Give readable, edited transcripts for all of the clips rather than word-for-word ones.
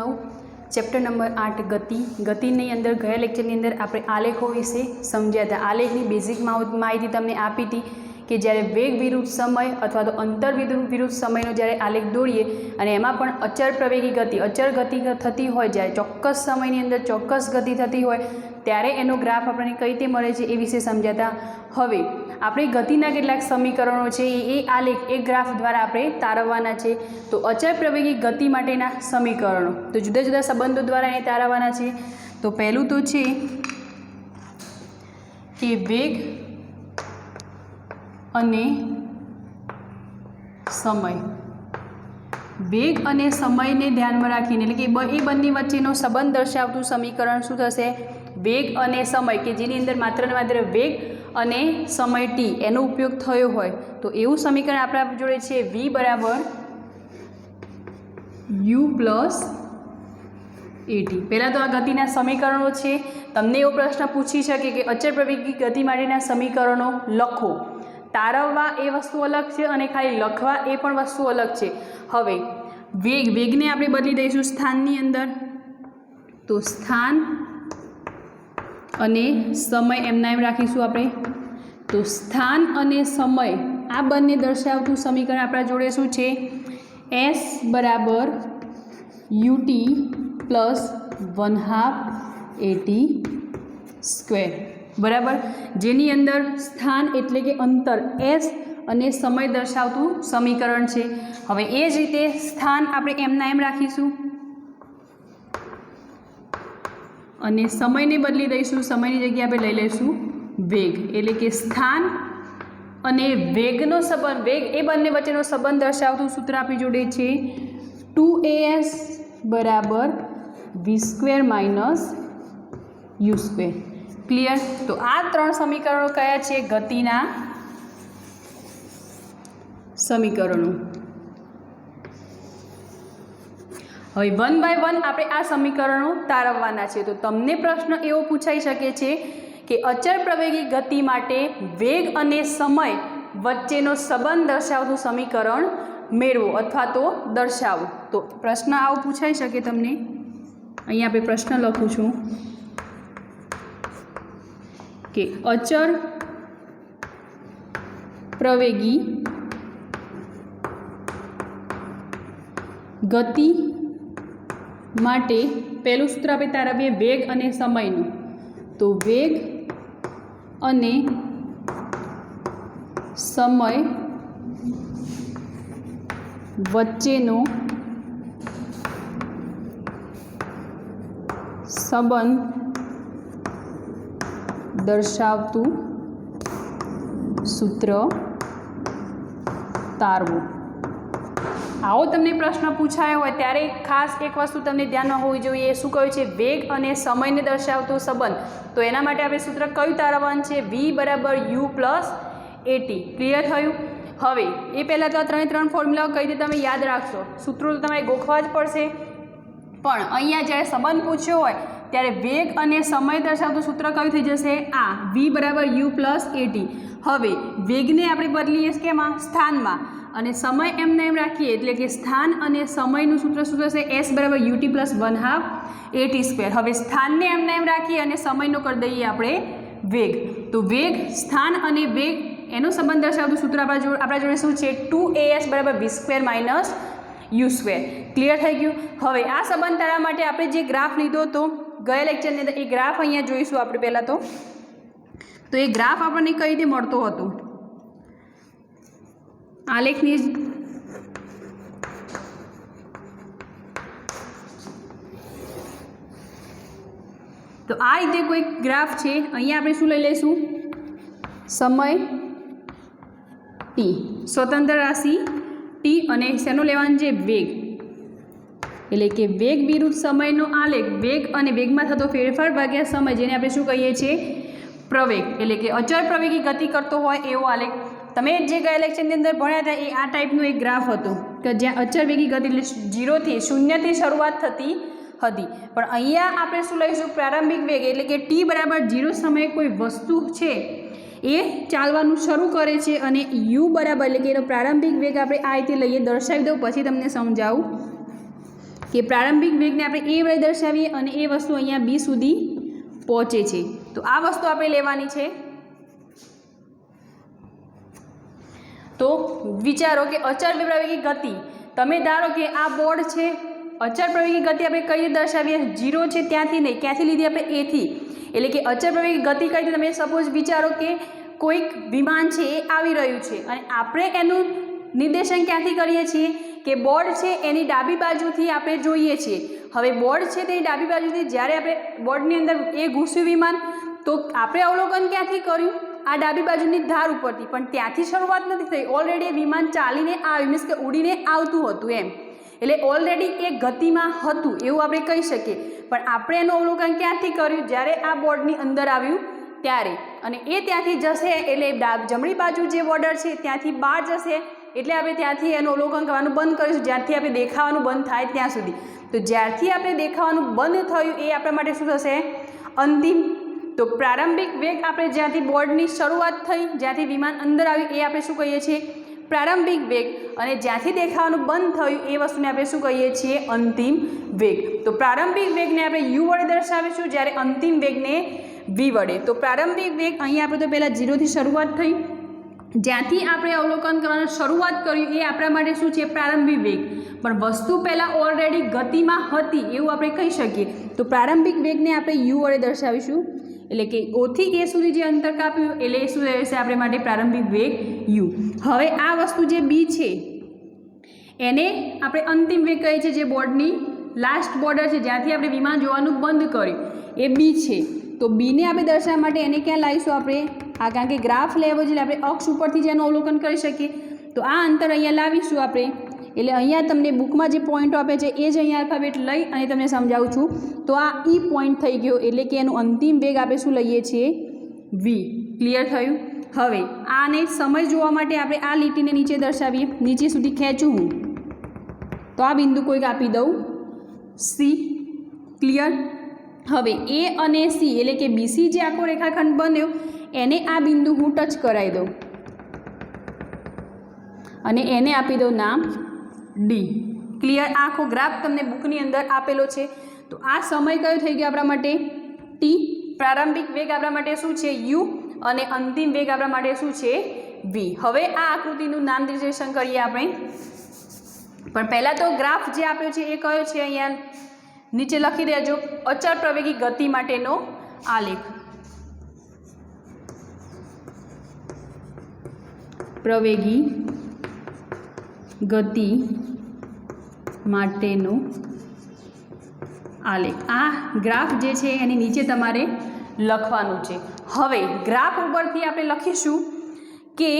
9 chapter number 8 गति गतिनी अंदर गया लेक्चरनी अंदर आपणे आलेखों विषे समझ्या था। आलेखनी बेसिक माहिती तमने आपी थी कि ज्यारे वेग विरुद्ध समय अथवा तो अंतर विरुद्ध समयनो ज्यारे आलेख दौड़ीए अने एमां पण अचर प्रवेगी गति अचर गति थती होय ज्यारे चोक्कस समयनी अंदर चोक्कस गति थती होय त्यारे एनो ग्राफ आपणे कई रीते मळे छे ए विषे समझ्या। हवे आपणे गतिना केटलाक समीकरणो छे ए आलेख एक ग्राफ द्वारा आपणे तारववाना छे। तो अचर प्रवेगी गति माटेना समीकरणो तो जुदा जुदा संबंधो द्वारा ए तारववाना छे। तो पहेलुं तो छे कि वेग अने समय वेग अने समय ने ध्यान में राखीने एटले के ए बंने वच्चेनो संबंध दर्शावतुं समीकरण शुं थशे वेग अने समय के जेनी अंदर मात्र ने मात्र वेग अने समय टी एनो उपयोग थयो होय तो एवुं समीकरण आपणा जोड़े छे v बराबर u प्लस at। पहला तो आ गतिना समीकरणों छे। तमने एवो प्रश्न पूछी शके कि अचर प्रवेगी गति माटेना समीकरणों लखो। तारववा ए वस्तु अलग है और खाली लखवा ए पण वस्तु अलग है। हवे वेग ने आपणे बदली दईशुं स्थाननी अंदर तो स्थान अने समय एमना एम राखीशुं आपणे। तो स्थान अने समय आ बंने दर्शावतुं समीकरण आपणा जोड़े शुं छे s बराबर ut प्लस 1/2 at स्क्वेर बराबर जेनी अंदर स्थान एटले के अंतर s अने समय दर्शावतुं समीकरण छे। हवे ए ज रीते स्थान आपणे एमना एम राखीशुं अने समय ने बदली दईशुं समयनी जग्याए आपणे लई लईशुं वेग एटले के स्थान अने वेगनो संबंध वेग ए बंने वच्चेनो संबंध दर्शावतुं सूत्र आपणी जोड़े छे 2as बराबर v² माइनस u²। क्लियर। तो आ त्रण समीकरणों कया छे गतिना समीकरणों। हवे 1 बाय 1 आपणे आ समीकरणों तारववाना छे। तो तमने प्रश्न एवो पूछाई शके छे कि अचर प्रवेगी गति माटे वेग अने समय वच्चेनो संबंध दर्शावतुं समीकरण मेळवो अथवा तो दर्शावो। तो प्रश्न आवो पूछाई शके तमने। अहीं आपणे प्रश्न लखुं छुं कि अचर प्रवेगी गति माटे पहलू सूत्र आपणे तारवीए वेग अने समयनुं। तो वेग अने समय वच्चेनो संबंध दर्शावतुं सूत्र तारवो। आवो तमने प्रश्न पूछायो होय त्यारे खास एक वस्तु तमने ध्यानमां होवी जोईए। शुं कह्युं छे वेग अने समयने दर्शावतो संबंध। तो एना माटे आपणे सूत्र कयुं तारववानुं छे v बराबर u प्लस at। क्लियर थयुं। हवे ए पहेला तो आ त्रणेय त्रण फॉर्म्युला कई रीते तमे याद राखशो। सूत्रों तो तमारे गोखवा ज पड़शे पण अहींया ज्यारे संबंध पूछ्यो होय त्यारे वेग अने समय दर्शावतुं सूत्र कयुं थई जशे आ v बराबर u प्लस at। हवे वेगने आपणे बदलीए केमां स्थानमां अने समय एमने एम राखीए एटले के स्थान अने समयनुं सूत्र शुं थशे s बराबर ut प्लस 1/2 at स्क्वेर। हवे स्थानने एमने एम राखीए अने समयनो कर दईए आपणे वेग। तो वेग स्थान अने वेग एनो संबंध दर्शावतुं सूत्र आपणा जोड़े शुं छे 2as बराबर v² माइनस u²। क्लियर थई गयुं। हवे आ संबंध तारवा माटे आपणे जे ग्राफ लीधो तो गया लेक्चरनी अंदर ए ग्राफ अहींया जोईशुं आपणे पहेला तो ए ग्राफ आपणे कई रीते मळतो हतो आलेखनी। तो आ रीते कोई ग्राफ छे। अहींया आपणे शुं लई लईशुं समय t स्वतंत्र राशि t अने शेनो लेवानुं छे वेग एटले के वेग विरुद्ध समयनो आलेख वेग अने वेगमां थतो फेरफार भाग्या समय जेने आपणे शुं कहीए छीए प्रवेग एटले के अचर प्रवेगी गति करतो होय एवो आलेख। तमे जे गया लेक्चरनी अंदर भण्या हता ए आ टाइपनो एक ग्राफ हतो के ज्यां अचर वेगी गति एटले 0 થી 0 થી शरूआत थती हती पण अहींया आपणे शुं लईशुं प्रारंभिक वेग एटले के t बराबर 0 समये कोई वस्तु छे ए चालवानुं शरू करे छे अने u बराबर एटले के एनो प्रारंभिक वेग आपणे आ रीते लईए दर्शावी दઉં પછી તમને સમજાવું। કે પ્રારંભિક વેગને આપણે એ વડે દર્શાવીએ અને એ વસ્તુ અહીંયા બી સુધી પહોંચે છે. તો આ વસ્તુ આપણે લેવાની છે. તો વિચારો કે અચળ પ્રવેગી ગતિ, તમે ધારો કે આ બોર્ડ છે, અચળ પ્રવેગી ગતિ આપણે કઈ રીતે દર્શાવીએ? 0 છે ત્યાંથી નહીં, ક્યાંથી લીધી આપણે? એથી. એટલે કે અચળ પ્રવેગી ગતિ કઈ રીતે? તમે સપોઝ વિચારો કે કોઈક વિમાન છે એ આવી રહ્યું છે અને આપણે એનું નિર્દેશન ક્યાંથી કરીએ છીએ કે બોર્ડ છે એની ડાબી બાજુથી આપણે જોઈએ છીએ. હવે બોર્ડ છે તેની ડાબી બાજુથી જ્યારે આપણે બોર્ડની અંદર એ ઘૂસ્યું વિમાન, તો આપણે અવલોકન ક્યાંથી કર્યું? આ ડાબી બાજુની ધાર ઉપરથી. પણ ત્યાંથી શરૂઆત નથી થઈ, ઓલરેડી વિમાન ચાલીને આવ્યું, મીન્સ કે ઉડીને આવતું હતું એમ. એટલે ઓલરેડી એ ગતિમાં હતું એવું આપણે કહી શકીએ. પણ આપણે એનું અવલોકન ક્યાંથી કર્યું? જ્યારે આ બોર્ડની અંદર આવ્યું ત્યારે. અને એ ત્યાંથી જશે એટલે જમણી બાજુ જે બોર્ડર છે ત્યાંથી બહાર જશે, એટલે આપણે ત્યાંથી એનું અવલોકન કરવાનું બંધ કરીશું, જ્યારથી આપણે દેખાવાનું બંધ થાય ત્યાં સુધી. તો જ્યારથી આપણે દેખાવાનું બંધ થયું એ આપણા માટે શું થશે? અંતિમ. તો પ્રારંભિક વેગ આપણે જ્યાંથી બોર્ડની શરૂઆત થઈ, જ્યાંથી વિમાન અંદર આવ્યું એ આપણે શું કહીએ છીએ? પ્રારંભિક વેગ. અને જ્યાંથી દેખાવાનું બંધ થયું એ વસ્તુને આપણે શું કહીએ છીએ? અંતિમ વેગ. તો પ્રારંભિક વેગને આપણે યુ વડે દર્શાવીશું, જ્યારે અંતિમ વેગને વી વડે. તો પ્રારંભિક વેગ અહીંયા આપણે તો પહેલાં 0થી શરૂઆત થઈ, જ્યાંથી આપણે અવલોકન કરવાની શરૂઆત કરી એ આપણા માટે શું છે? પ્રારંભિક વેગ. પણ વસ્તુ પહેલાં ઓલરેડી ગતિમાં હતી એવું આપણે કહી શકીએ. તો પ્રારંભિક વેગને આપણે યુ વડે દર્શાવીશું, એટલે કે ઓથી એ સુધી જે અંતર કાપ્યું એટલે એ શું રહેશે આપણે માટે? પ્રારંભિક વેગ યુ. હવે આ વસ્તુ જે બી છે એને આપણે અંતિમ વેગ કહીએ છીએ, જે બોર્ડની લાસ્ટ બોર્ડર છે જ્યાંથી આપણે વિમાન જોવાનું બંધ કર્યું એ બી છે. તો બીને આપણે દર્શાવવા માટે એને ક્યાં લાવીશું આપણે? કારણ કે ગ્રાફ લેવો છે એટલે આપણે અક્ષ ઉપરથી જેનું અવલોકન કરી શકીએ. તો આ અંતર અહીંયા લાવીશું આપણે. એટલે અહીંયા તમને બુકમાં જે પોઈન્ટો આપે છે એ જ અહીંયા આલ્ફાબેટ લઈ અને તમને સમજાવું છું. તો આ ઈ પોઈન્ટ થઈ ગયો, એટલે કે એનું અંતિમ વેગ આપણે શું લઈએ છીએ? વી. ક્લિયર થયું? હવે આને સમય જોવા માટે આપણે આ લીટીને નીચે દર્શાવીએ. નીચે સુધી ખેંચું હું તો આ બિંદુ કોઈક આપી દઉં સી. ક્લિયર? હવે એ અને સી એટલે કે બીસી જે આખો રેખાખંડ બન્યો એને આ બિંદુ હું ટચ કરાવી દઉં અને એને આપી દઉં નામ ડી. ક્લિયર? આખો ગ્રાફ તમને બુકની અંદર આપેલો છે. તો આ સમય કયો થઈ ગયો આપણા માટે? ટી. પ્રારંભિક વેગ આપણા માટે શું છે? યુ. અને અંતિમ વેગ આપણા માટે શું છે? વી. હવે આ આકૃતિનું નામ નિર્દેશન કરીએ આપણે. પણ પહેલાં તો ગ્રાફ જે આપ્યો છે એ કયો છે? અહીંયા નીચે લખી દેજો, અચળ પ્રવેગી ગતિ માટેનો આલેખ. પ્રવેગી ગતિ માટેનો આલેખ. આ ગ્રાફ જે છે એની નીચે તમારે લખવાનું છે. હવે ગ્રાફ ઉપરથી આપણે લખીશું કે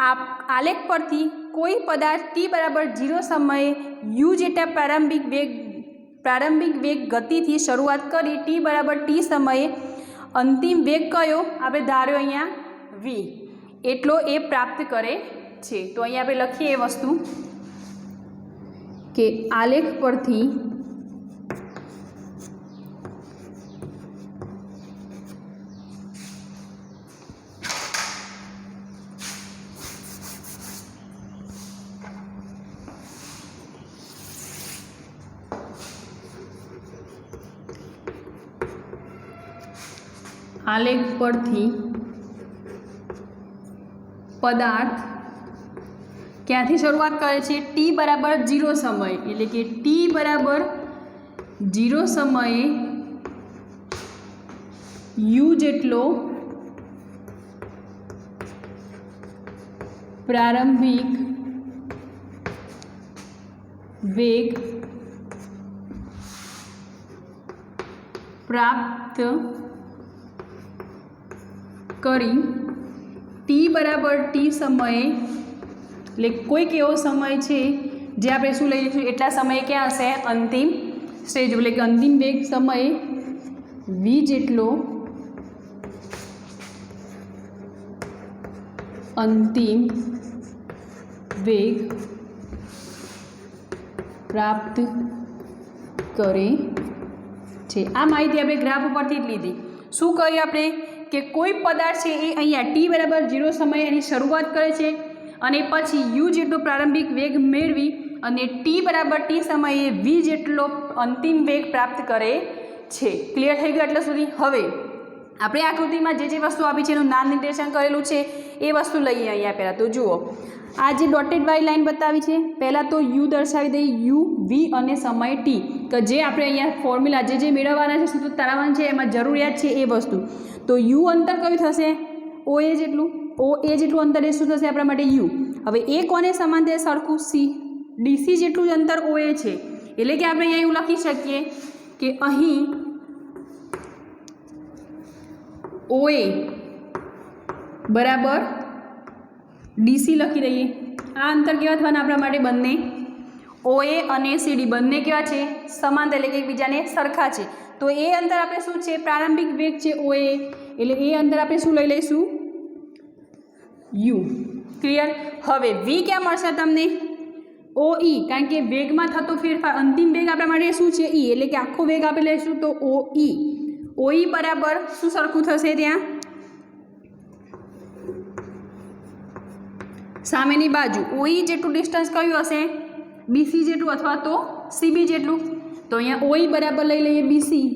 આલેખ પરથી કોઈ પદાર્થ t બરાબર 0 સમયે u જેટલા પ્રારંભિક વેગ ગતિથી શરૂઆત કરી t બરાબર t સમયે અંતિમ વેગ કયો આપણે ધાર્યો અહીંયા v એટલો એ પ્રાપ્ત કરે છે. તો અહીંયા આપણે લખીએ એ વસ્તુ કે આલેખ પરથી પદાર્થ ક્યાંથી શરૂઆત કરે છે? t બરાબર 0 સમય, એટલે કે t બરાબર 0 સમયે u જેટલો પ્રારંભિક વેગ પ્રાપ્ત કરી t બરાબર t સમયે, એટલે કોઈક એવો સમય છે જે આપણે શું લઈ લઈશું એટલા સમયે ક્યાં હશે? અંતિમ સ્ટેજ, એટલે કે અંતિમ વેગ સમયે v જેટલો અંતિમ વેગ પ્રાપ્ત કરે છે. આ માહિતી આપણે ગ્રાફ ઉપરથી જ લીધી. શું કહ્યું આપણે કે કોઈ પદાર્થ છે એ અહીંયા t બરાબર 0 સમયે એની શરૂઆત કરે છે અને પછી u જેટલો પ્રારંભિક વેગ મેળવી અને ટી બરાબર ટી સમયે વી જેટલો અંતિમ વેગ પ્રાપ્ત કરે છે. ક્લિયર થઈ ગયું એટલે સુધી? હવે આપણે આકૃતિમાં જે વસ્તુ આપી છે એનું નામ નિર્દેશન કરેલું છે એ વસ્તુ લઈએ અહીંયા પહેલાં. તો જુઓ, આ જે ડોટેડ વાળી લાઈન બતાવી છે, પહેલાં તો યુ દર્શાવી દઈએ, યુ વી અને સમય ટી, કે જે આપણે અહીંયા ફોર્મ્યુલા જે મેળવવાના છે, સૂત્ર તારવવાનું છે, એમાં જરૂરિયાત છે એ વસ્તુ. તો યુ અંતર કયું થશે? ઓ એ જેટલું અંતર એ શું થશે આપણા માટે? યુ. હવે એ કોને સમાંતર સરખું? સી. ડીસી જેટલું જ અંતર ઓ એ છે, એટલે કે આપણે અહીંયા એવું લખી શકીએ કે અહીં ઓ એ બરાબર ડીસી લખી દઈએ. આ અંતર કેવા થવાના આપણા માટે? બંને ઓ એ અને સીડી બંને કેવા છે? સમાંતર, એટલે કે એકબીજાને સરખા છે. તો એ અંતર આપણે શું છે? પ્રારંભિક વેગ છે ઓ એ, એટલે એ અંતર આપણે શું લઈ લઈશું? યુ. ક્લિયર? હવે વી ક્યાં મળશે તમને? ઓ ઈ, કારણ કે વેગમાં થતો ફેરફાર, અંતિમ વેગ આપણા માટે શું છે? ઈ, એટલે કે આખો વેગ આપણે લઈશું તો ઓ ઈ. ઓ ઈ બરાબર શું સરખું થશે? ત્યાં સામેની બાજુ ઓ ઈ જેટલું ડિસ્ટન્સ કયું હશે? બીસી જેટલું અથવા તો સીબી જેટલું. તો અહીંયા ઓ ઈ બરાબર લઈ લઈએ બીસી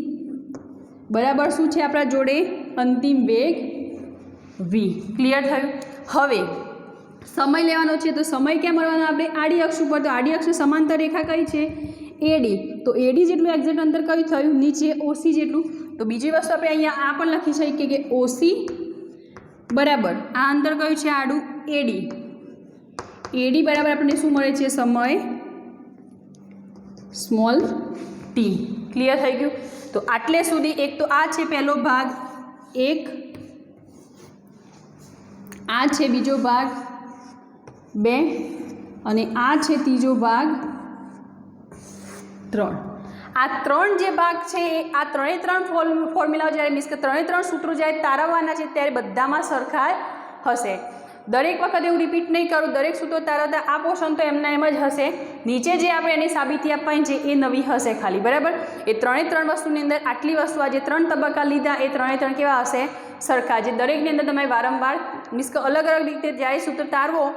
બરાબર શું છે આપણા જોડે? અંતિમ વેગ વી. ક્લિયર થયું? હવે સમય લેવાનો છે, તો સમય ક્યાં મળવાનો આપણે? આડી અક્ષ ઉપર. તો આડી અક્ષ સમાંતર રેખા કઈ છે? એડી. તો એડી જેટલું એક્ઝેક્ટ અંતર કયું થયું? નીચે ઓસી જેટલું. તો બીજી વસ્તુ આપણે અહીંયા આ પણ લખી શકીએ કે ઓસી બરાબર આ અંતર કયું છે? આડું એડી. એડી બરાબર આપણને શું મળે છે? સમય સ્મોલ ટી. ક્લિયર થઈ ગયું? તો આટલે સુધી એક તો આ છે પહેલો ભાગ, એક આ છે બીજો ભાગ 2 અને આ છે ત્રીજો ભાગ 3. આ 3 જે ભાગ છે આ 3 ફોર્મ્યુલાઓ જ્યારે મીન્સ કે 3 સૂત્રો જ્યારે તારવવાના છે ત્યારે બધામાં સરખા હશે. દરેક વખત એવું રિપીટ નહીં કરું, દરેક સૂત્રો તારવતા આ પોર્શન તો એમના એમ જ હશે. નીચે જે આપણે એની સાબિતી આપવાની છે એ નવી હશે ખાલી. બરાબર? એ 3 વસ્તુની અંદર આટલી વસ્તુ આ જે 3 તબક્કા લીધા એ 3 કેવા હશે? સરખા. જે દરેકની અંદર તમે વારંવાર મીન્સ કે અલગ અલગ રીતે જ્યારે સૂત્ર તારવો,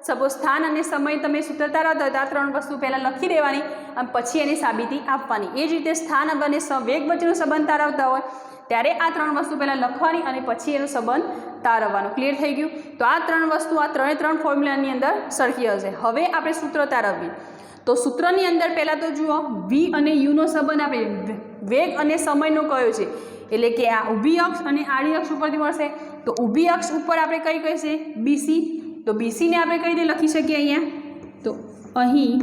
સપોઝ સ્થાન અને સમય તમે સૂત્ર તારવતા હોય તો આ 3 વસ્તુ પહેલાં લખી દેવાની અને પછી એની સાબિતી આપવાની. એ જ રીતે સ્થાન અને વેગ વચ્ચેનો સંબંધ તારવતા હોય ત્યારે આ 3 વસ્તુ પહેલાં લખવાની અને પછી એનો સંબંધ તારવવાનો. ક્લિયર થઈ ગયું? તો આ 3 વસ્તુ આ 3 ફોર્મ્યુલાની અંદર સરખી હશે. હવે આપણે સૂત્ર તારવીએ. તો સૂત્રની અંદર પહેલાં તો જુઓ વી અને યુનો સંબંધ આપણે વેગ અને સમયનો કયો છે, એટલે કે આ ઊભી અક્ષ અને આડી અક્ષ ઉપરથી મળશે. તો ઊભી અક્ષ ઉપર આપણે કઈ કહીશે? બીસી. તો બીસીને આપણે કઈ રીતે લખી શકીએ અહીંયા? તો અહીં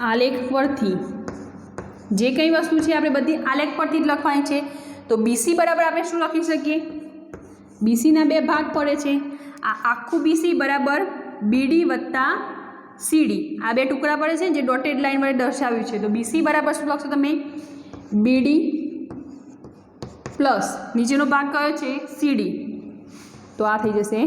આલેખ પરથી જે કંઈ વસ્તુ છે આપણે બધી આલેખ પરથી જ લખવાની છે. તો બીસી બરાબર આપણે શું લખી શકીએ? બીસીના 2 ભાગ પડે છે. આ આખું બીસી બરાબર બીડી વત્તા સીડી, આ 2 ટુકડા પડે છે જે ડોટેડ લાઇન વડે દર્શાવ્યું છે. તો બીસી બરાબર શું લખશો તમે? બીડી પ્લસ નીચેનો ભાગ કયો છે? સીડી. તો આ થઈ જશે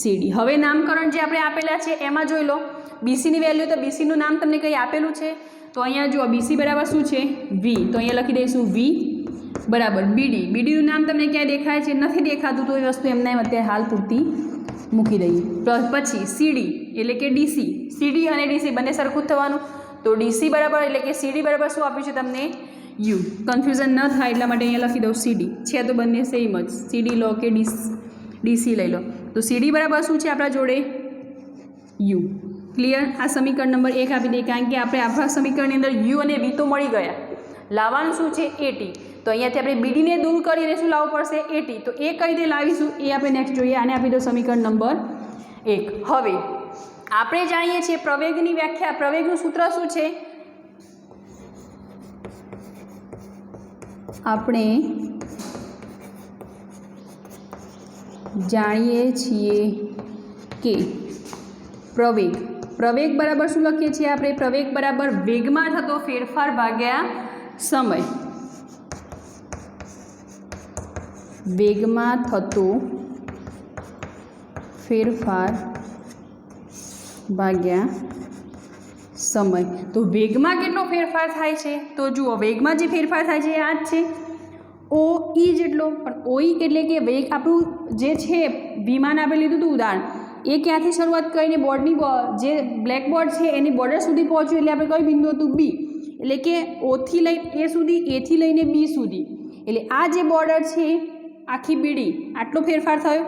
સીડી. હવે નામકરણ જે આપણે આપેલા છે એમાં જોઈ લો. બીસીની વેલ્યુ, તો બીસીનું નામ તમને કંઈ આપેલું છે? તો અહીંયા જુઓ બીસી બરાબર શું છે? વી. તો અહીંયા લખી દઈશું વી બરાબર બીડી. બીડીનું નામ તમને ક્યાંય દેખાય છે? નથી દેખાતું, તો એ વસ્તુ એમને અત્યારે હાલ પૂરતી મૂકી દઈએ. પછી સીડી એટલે કે ડીસી. સીડી અને ડીસી બંને સરખું થવાનું. તો ડીસી બરાબર એટલે કે સીડી બરાબર શું આપ્યું છે તમને? યુ. કન્ફ્યુઝન ન થાય એટલા માટે અહીંયા લખી દઉં સીડી. છે તો બંને સેમ જ, સીડી લો કે ડીસી લઈ લો. તો સીડી બરાબર શું છે આપણા જોડે? યુ. ક્લિયર? આ સમીકરણ નંબર 1 આપી દઈએ, કારણ કે આપણે આપણા સમીકરણની અંદર યુ અને વી તો મળી ગયા. લાવવાનું શું છે? એટી. તો અહીંયાથી આપણે બીડીને દૂર કરીને શું લાવવું પડશે? એટી. તો એ કઈ રીતે લાવીશું એ આપણે નેક્સ્ટ જોઈએ. આને આપી દો સમીકરણ નંબર 1. હવે આપણે જાણીએ છીએ પ્રવેગની વ્યાખ્યા. પ્રવેગનું સૂત્ર શું છે? આપણે જાણીએ છીએ કે પ્રવેગ બરાબર શું લખીએ છીએ આપણે? પ્રવેગ બરાબર વેગમાં થતો ફેરફાર ભાગ્યા સમય. વેગમાં થતો ફેરફાર ભાગ્યા સમય. તો વેગમાં કેટલો ફેરફાર થાય છે? તો જુઓ વેગમાં જે ફેરફાર થાય છે એ આ જ છે, ઓ ઈ જેટલો. પણ ઓ ઈ એટલે કે વેગ આપણું જે છે વિમાન આપણે લીધું હતું ઉદાહરણ, એ ક્યાંથી શરૂઆત કરીને બોર્ડની જે બ્લેકબોર્ડ છે એની બોર્ડર સુધી પહોંચ્યું એટલે આપણે કયું બિંદુ હતું બી, એટલે કે ઓથી લઈને એ સુધી, એથી લઈને બી સુધી, એટલે આ જે બોર્ડર છે આખી બીડી આટલો ફેરફાર થયો.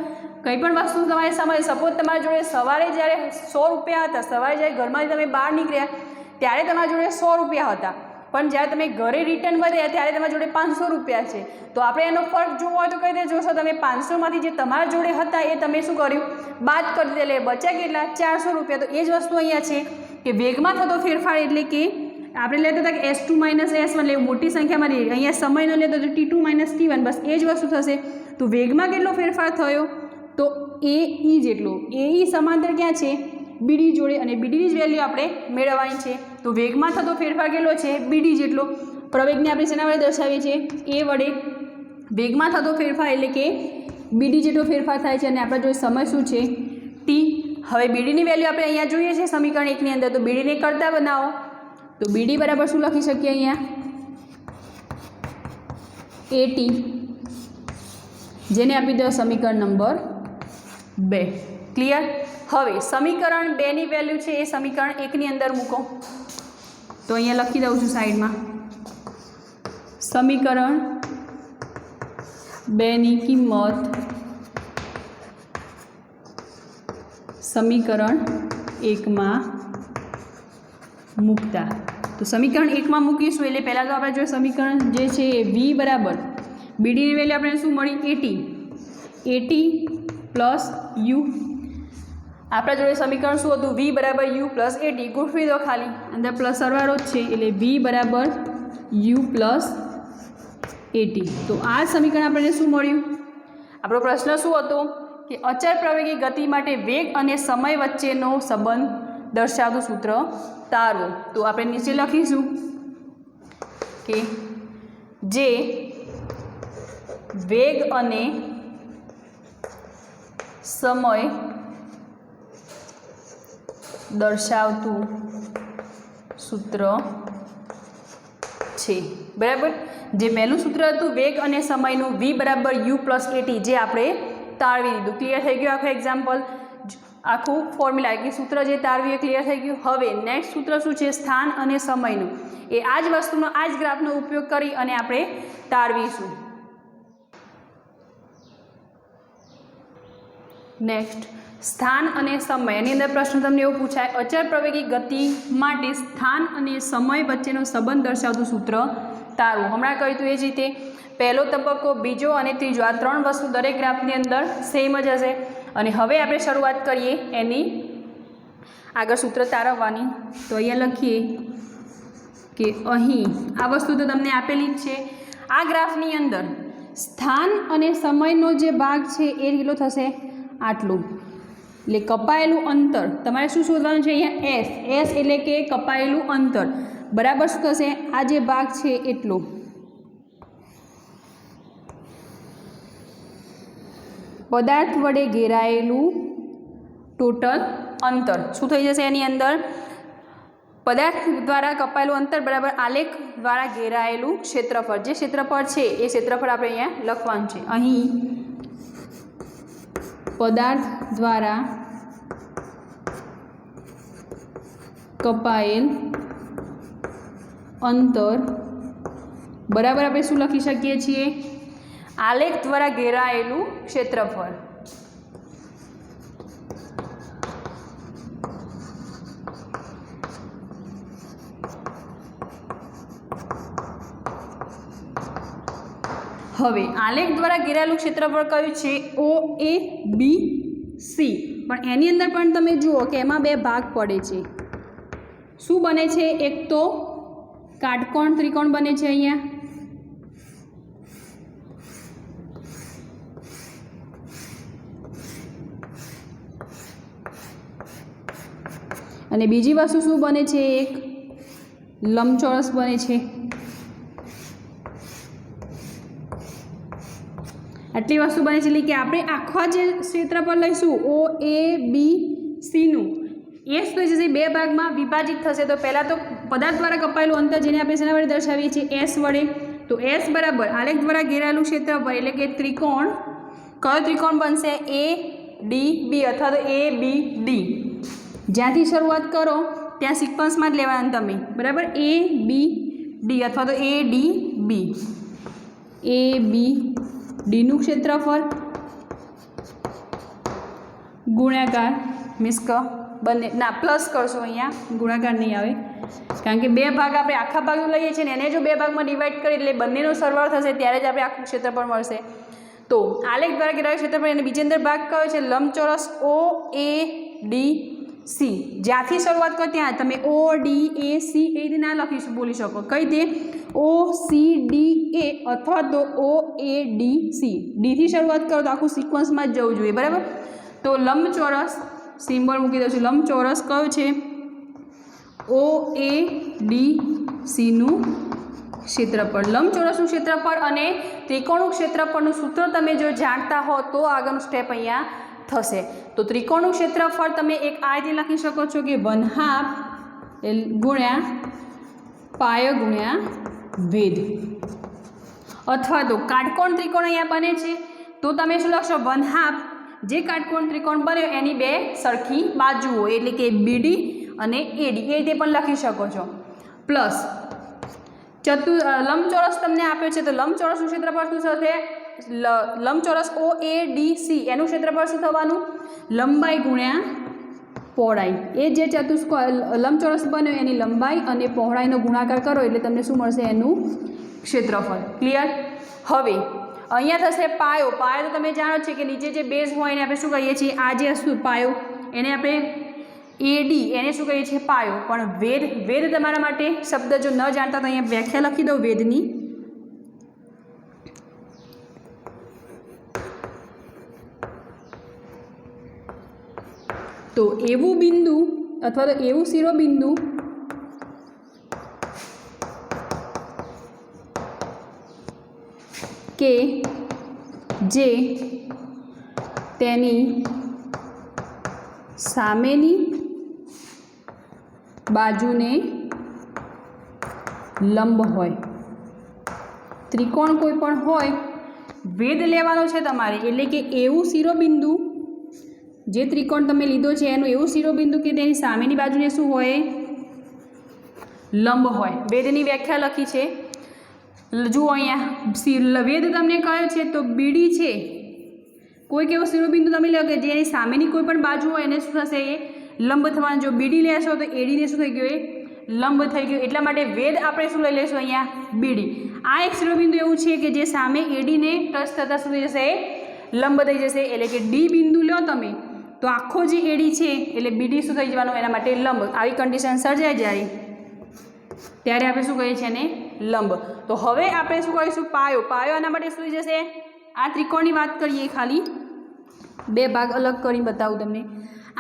કંઈ પણ વસ્તુ તમારે સમય, સપોઝ તમારા જોડે સવારે જ્યારે 100 રૂપિયા હતા, સવારે જ્યારે ઘરમાંથી તમે બહાર નીકળ્યા ત્યારે તમારા જોડે 100 રૂપિયા હતા, પણ જ્યારે તમે ઘરે રિટર્ન વધ્યા ત્યારે તમારા જોડે 500 રૂપિયા છે. તો આપણે એનો ફર્ક જોવો હોય તો કઈ રીતે જોશો? તમે 500માંથી જે તમારા જોડે હતા એ તમે શું કર્યું? બાદ કરી દે, એટલે બચ્યા કેટલા? 400 રૂપિયા. તો એ જ વસ્તુ અહીંયા છે કે વેગમાં થતો ફેરફાર એટલે કે આપણે લેતા હતા કે S2 - S1, એટલે મોટી સંખ્યામાં લઈએ. અહીંયા સમયનો લેતો તો T2 - T1, બસ એ જ વસ્તુ થશે. તો વેગમાં કેટલો ફેરફાર થયો? તો AE જેટલો. AE સમાંતર ક્યાં છે? BD જોડે, અને BDની જ વેલ્યુ આપણે મેળવવાની છે. તો વેગમાં થતો ફેરફાર કેટલો છે? BD જેટલો. પ્રવેગને આપણે શેના વડે દર્શાવીએ છીએ? A વડે. વેગમાં થતો ફેરફાર એટલે કે BD જેટલો ફેરફાર થાય છે, અને આપણા જોડે સમય શું છે? T. હવે BDની વેલ્યુ આપણે અહીંયા જોઈએ છે સમીકરણ 1 ની અંદર. તો BDને કરતા બનાવો. તો BD બરાબર શું લખી શકીએ અહીંયા? AT, જેને આપી દો સમીકરણ નંબર 2. ક્લિયર? હવે સમીકરણ 2 ની વેલ્યુ છે એ સમીકરણ 1 ની અંદર મૂકો. તો અહીંયા લખી દઉં છું સાઈડમાં. સમીકરણ 2 ની કિંમત સમીકરણ 1 માં મૂકતા. તો સમીકરણ 1 માં મૂકીશું એટલે પહેલાં તો આપણે જો સમીકરણ જે છે એ V બરાબર BDની વેલ્યુ આપણે શું મળી? AT plus U. આપણા જોડે સમીકરણ શું હતું? V બરાબર U પ્લસ AT. ગોઠવી દો ખાલી, અંદર પ્લસ સરવાળો જ છે એટલે V બરાબર U પ્લસ AT. તો આ સમીકરણ આપણને શું મળ્યું? આપણો પ્રશ્ન શું હતો કે અચળ પ્રવેગી ગતિ માટે વેગ અને સમય વચ્ચેનો સંબંધ દર્શાવતું સૂત્ર તારવો. તો આપણે નીચે લખીશું કે જે વેગ અને સમય દર્શાવતું સૂત્ર છે. બરાબર? જે પહેલું સૂત્ર હતું વેગ અને સમયનું V બરાબર U પ્લસ AT, જે આપણે તારવી દીધું. ક્લિયર થઈ ગયું આખું એક્ઝામ્પલ, આખું ફોર્મ્યુલા કે સૂત્ર જે તારવી એ ક્લિયર થઈ ગયું. હવે નેક્સ્ટ સૂત્ર શું છે? સ્થાન અને સમયનું. એ આ જ વસ્તુનો, આ જ ગ્રાફનો ઉપયોગ કરી અને આપણે તારવીશું. નેક્સ્ટ સ્થાન અને સમય. એની અંદર પ્રશ્ન તમને એવું પૂછાય, અચળ પ્રવેગી ગતિ માટે સ્થાન અને સમય વચ્ચેનો સંબંધ દર્શાવતું સૂત્ર તારવું. હમણાં કહ્યું હતું એ જ રીતે પહેલો તબક્કો, બીજો અને ત્રીજો, આ 3 વસ્તુ દરેક ગ્રાફની અંદર સેમ જ હશે. અને હવે આપણે શરૂઆત કરીએ એની આગળ સૂત્ર તારવવાની. તો અહીંયા લખીએ કે અહીં આ વસ્તુ તો તમને આપેલી જ છે. આ ગ્રાફની અંદર સ્થાન અને સમયનો જે ભાગ છે એ કેટલો થશે? આટલું. એટલે કપાયેલું અંતર તમારે શું શોધવાનું છે? અહીંયા S. S એટલે કે કપાયેલું અંતર બરાબર શું થશે? આ જે ભાગ છે એટલો. પદાર્થ વડે ઘેરાયેલું ટોટલ અંતર શું થઈ જશે? એની અંદર પદાર્થ દ્વારા કપાયેલું અંતર બરાબર આલેખ દ્વારા ઘેરાયેલું ક્ષેત્રફળ. જે ક્ષેત્રફળ છે એ ક્ષેત્રફળ આપણે અહીંયા લખવાનું છે. અહીં પદાર્થ દ્વારા કપાયેલ અંતર બરાબર આપણે શું લખી શકીએ છીએ? આલેખ દ્વારા ઘેરાયેલું ક્ષેત્રફળ. હવે આલેખ દ્વારા ઘેરાયેલું ક્ષેત્રફળ કયું છે? OABC. પણ એની અંદર પણ તમે જુઓ કે એમાં 2 ભાગ પડે છે. શું બને છે? એક તો કાટકોણ ત્રિકોણ બને છે અહીંયા, અને બીજી વસ્તુ શું બને છે? એક લંબચોરસ બને છે. આટલી વસ્તુ બને છે. એટલે કે આપણે આખા જે ક્ષેત્રફળ લઈશું OABCનું, એ શું થઈ જશે? 2 ભાગમાં વિભાજિત થશે. તો પહેલાં તો પદાર્થ દ્વારા કપાયેલું અંતર, જેને આપણે શેના વડે દર્શાવીએ છીએ? S વડે. તો S બરાબર આલેખ દ્વારા ઘેરાયેલું ક્ષેત્રફળ એટલે કે ત્રિકોણ. કયો ત્રિકોણ બનશે? ડી બી અથવા તો એ બી ડી જ્યાંથી શરૂઆત કરો ત્યાં સિક્વન્સમાં જ લેવાના તમે, બરાબર. એ બી ડી અથવા તો એ ડી બી, એ બી ડીનું ક્ષેત્રફળ ગુણાકાર મીન્સ કે બંને ના પ્લસ કરશો, અહીંયા ગુણાકાર નહીં આવે કારણ કે બે ભાગ આપણે આખા ભાગનું લઈએ છીએ ને એને જો બે ભાગમાં ડિવાઈડ કરીએ એટલે બંનેનો સરવાળો થશે ત્યારે જ આપણે આખું ક્ષેત્રફળ મળશે. તો આલેખ દ્વારા કેટલા ક્ષેત્રફળ એને બીજી અંદર ભાગ કયો છે લંબચોરસ ઓ એ ડી સી. જ્યાંથી શરૂઆત કરો ત્યાં તમે ઓ ડી એ સી એ રીતે ના લખી બોલી શકો, કઈ દે ઓ સી ડી એ અથવા તો ઓ એ ડી સી. ડીથી શરૂઆત કરો તો આખું સિક્વન્સમાં જ જવું જોઈએ, બરાબર. તો લંબચોરસ સિમ્બોલ મૂકી દઉં છું. લંબચોરસ કયું છે ઓ એ ડી સીનું ક્ષેત્રફળ. લંબચોરસનું ક્ષેત્રફળ અને ત્રિકોણનું ક્ષેત્રફળનું સૂત્ર તમે જો જાણતા હો તો આગળનું સ્ટેપ અહીંયા થશે. તો ત્રિકોણનું ક્ષેત્રફળ તમે એક આ રીતે લખી શકો છો કે 1/2 ગુણ્યા પાયો ગુણ્યા વેધ, અથવા તો કાટકોણ ત્રિકોણ અહીંયા બને છે તો તમે શું લખશો 1/2 જે કાટકોણ ત્રિકોણ બન્યો એની બે સરખી બાજુઓ એટલે કે બીડી અને એડી એ રીતે પણ લખી શકો છો. પ્લસ લંબચોરસ તમને આપ્યો છે તો લંબચોરસનું ક્ષેત્રફળ શું થશે લંબચોરસ ઓ એ ડી સી એનું ક્ષેત્રફળ શું થવાનું લંબાઈ ગુણ્યા પહોળાઈ. એ જે લંબચોરસ બન્યો એની લંબાઈ અને પહોળાઈનો ગુણાકાર કરો એટલે તમને શું મળશે એનું ક્ષેત્રફળ. ક્લિયર. હવે અહીંયા થશે પાયો. પાયો તો તમે જાણો છો કે નીચે જે બેઝ હોય એને આપણે શું કહીએ છીએ આ જે શું પાયો એને આપણે એડી એને શું કહીએ છીએ પાયો. પણ વેદ તમારા માટે શબ્દ જો ન જાણતા તો અહીંયા વ્યાખ્યા લખી દઉં વેદની. તો એવું બિંદુ અથવા તો એવું શિરોબિંદુ કે જે તેની સામેની બાજુને લંબ હોય. ત્રિકોણ કોઈ પણ હોય વેદ લેવાનો છે તમારે એટલે કે એવું શિરોબિંદુ જે ત્રિકોણ તમે લીધો છે એનું એવું શિરોબિંદુ કે તેની સામેની બાજુને શું હોય લંબ હોય. વેદની વ્યાખ્યા લખી છે જુઓ અહીંયા વેદ તમને કહે છે તો બીડી છે કોઈક એવું શિરોબિંદુ તમે લો કે જેની સામેની કોઈ પણ બાજુ હોય એને શું થશે એ લંબ થવાનું. જો બીડી લેશો તો એડીને શું થઈ ગયું એ લંબ થઈ ગયું. એટલા માટે વેદ આપણે શું લઈ લઈશું અહીંયા બીડી. આ એક શિરોબિંદુ એવું છે કે જે સામે એડીને ટચ થતાં શું થઈ જશે એ લંબ થઈ જશે. એટલે કે ડી બિંદુ લો તમે તો આખો જે એડી છે એટલે બીડી શું થઈ જવાનું એના માટે લંબ. આવી કન્ડિશન સર્જાય જ્યારે ત્યારે આપણે શું કહીએ છીએ એને લંબ. તો હવે આપણે શું કરીશું પાયો. પાયો આના માટે શું થઈ જશે આ ત્રિકોણની વાત કરીએ ખાલી બે ભાગ અલગ કરીને બતાવું તમને.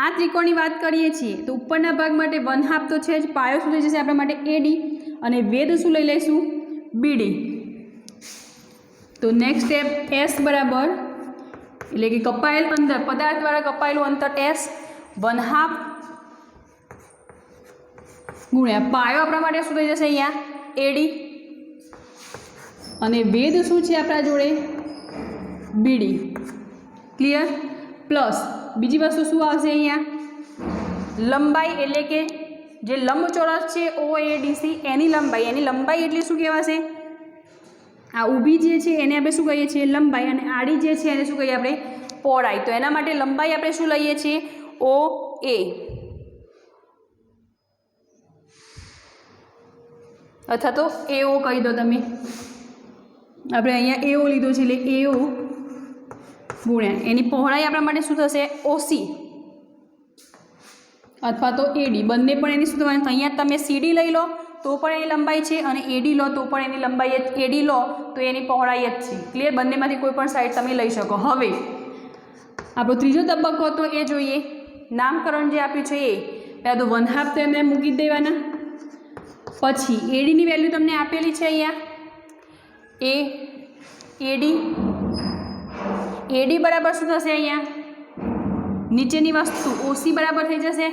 આ ત્રિકોણની વાત કરીએ છીએ તો ઉપરના ભાગ માટે 1/2 તો છે જ. પાયો શું થઈ જશે આપણા માટે એડી અને વેદ શું લઈ લઈશું બીડી. તો નેક્સ્ટ સ્ટેપ એસ બરાબર એટલે કે કપાયેલ અંદર પદાર્થ દ્વારા કપાયેલું અંતર એસ 1/2 ગુણ્યા પાયો આપણા માટે શું થઈ જશે અહીંયા એડી અને વેદ શું છે આપણા જોડે બીડી. ક્લિયર. પ્લસ બીજી વસ્તુ શું આવશે અહીંયા લંબાઈ એટલે કે જે લંબચોરસ છે ઓ એ ડી સી એની લંબાઈ એટલે શું કહેવાશે આ ઊભી જે છે એને આપણે શું કહીએ છીએ લંબાઈ અને આડી જે છે એને શું કહીએ આપણે પહોળાઈ. તો એના માટે લંબાઈ આપણે શું લઈએ છીએ ઓ એ અથવા તો એઓ કહી દો તમે. આપણે અહીંયા એઓ લીધો છે એટલે એઓ ગુણ્યા એની પહોળાઈ આપણા માટે શું થશે ઓસી અથવા તો એડી. બંને પણ એની શું થવાનું અહીંયા તમે સીડી લઈ લો તો પણ એની લંબાઈ છે અને એડી લો તો પણ એની લંબાઈ જ એડી લો તો એની પહોળાઈ જ છે. ક્લિયર. બંનેમાંથી કોઈ પણ સાઈડ તમે લઈ શકો. હવે આપણો ત્રીજો તબક્કો તો એ જોઈએ નામકરણ જે આપ્યું છે એ પહેલાં તો 1/2 તો એમને મૂકી દેવાના. પછી એડીની વેલ્યુ તમને આપેલી છે અહીંયા એડી બરાબર શું થશે અહીંયા નીચેની વસ્તુ ઓસી બરાબર થઈ જશે.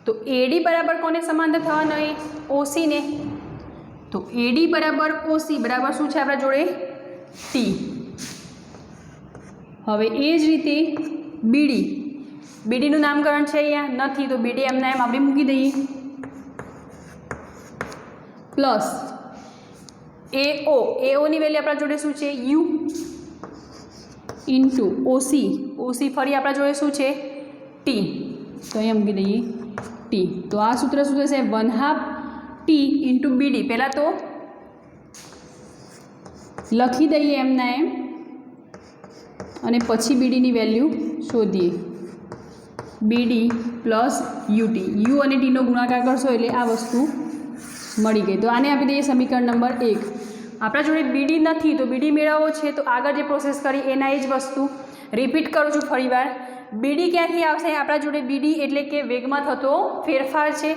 તો એડી બરાબર કોને સમાંતર થવાનો એ ઓસીને. તો એડી બરાબર ઓસી બરાબર શું છે આપણા જોડે ટી. હવે એ જ રીતે બીડી, બીડીનું નામકરણ છે અહીંયા નથી, તો બીડી એમના એમ આપણે મૂકી દઈએ, પ્લસ એઓ, એઓની વેલ્યુ આપણા જોડે શું છે યુ ઇન્ટુ ઓસી, ઓસી ફરી આપણા જોડે શું છે ટી, તો અહીંયા મૂકી દઈએ ટી. તો આ સૂત્ર શું થશે 1/2 ટી ઇન્ટુ બીડી. પહેલાં તો લખી દઈએ એમના એમ અને પછી બીડીની વેલ્યુ શોધીએ. બીડી પ્લસ યુટી, યુ અને ટીનો ગુણાકાર કરશો એટલે આ વસ્તુ મળી ગઈ. તો આને આપી દઈએ સમીકરણ નંબર 1. આપણા જોડે બીડી નથી તો બીડી મેળવવો છે તો આગળ જે પ્રોસેસ કરી એના એ જ વસ્તુ રિપીટ કરું છું ફરીવાર. બીડી ક્યાંથી આવશે? આપણા જોડે બીડી એટલે કે વેગમાં થતો ફેરફાર છે.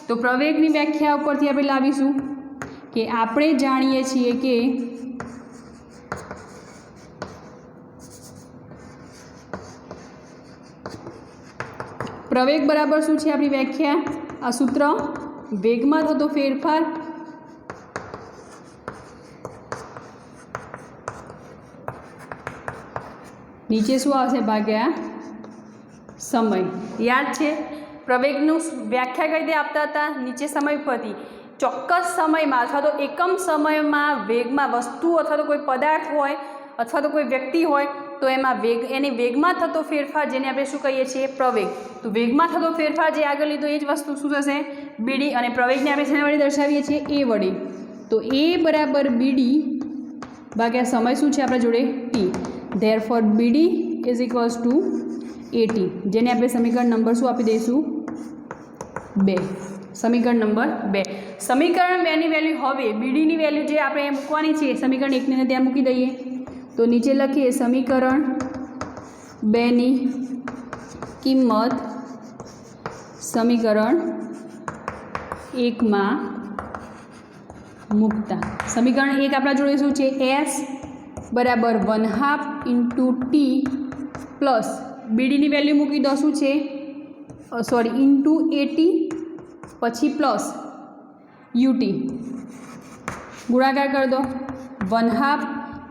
તો પ્રવેગની વ્યાખ્યા ઉપરથી આપણે લાવીશું કે આપણે જાણીએ છીએ કે પ્રવેગ બરાબર શું છે આપણી વ્યાખ્યા? આ સૂત્ર વેગમાં થતો ફેરફાર નીચે શું આવશે ભાગ્યા સમય. યાદ છે પ્રવેગનું વ્યાખ્યા કઈ રીતે આપતા હતા? નીચે સમય પરથી ચોક્કસ સમયમાં અથવા તો એકમ સમયમાં વેગમાં વસ્તુ અથવા તો કોઈ પદાર્થ હોય અથવા તો કોઈ વ્યક્તિ હોય તો એમાં વેગ, એની વેગમાં થતો ફેરફાર જેને આપણે શું કહીએ છીએ પ્રવેગ. તો વેગમાં થતો ફેરફાર જે આગળ લીધો એ જ વસ્તુ શું થશે બીડી, અને પ્રવેગને આપણે શેના વડે દર્શાવીએ છીએ એ વડે. તો એ બરાબર બીડી ભાગ્યા સમય શું છે આપણા જોડે t. Therefore BD is equals to AT, જેને આપણે સમીકરણ નંબર શું આપી દઈશું 2. સમીકરણ નંબર 2. સમીકરણ 2ની વેલ્યુ હવે બીડીની વેલ્યુ જે આપણે મૂકવાની છે સમીકરણ 1ને ત્યાં મૂકી દઈએ. તો નીચે લખીએ સમીકરણ 2ની કિંમત સમીકરણ 1માં મૂકતા. સમીકરણ 1 આપણા જોડે શું છે એસ બરાબર 1/2 ઇન્ટુ ટી પ્લસ બીડીની વેલ્યુ મૂકી દો શું છે ઇન્ટુ એટી પછી પ્લસ યુટી ગુણાકાર કરી દો 1/2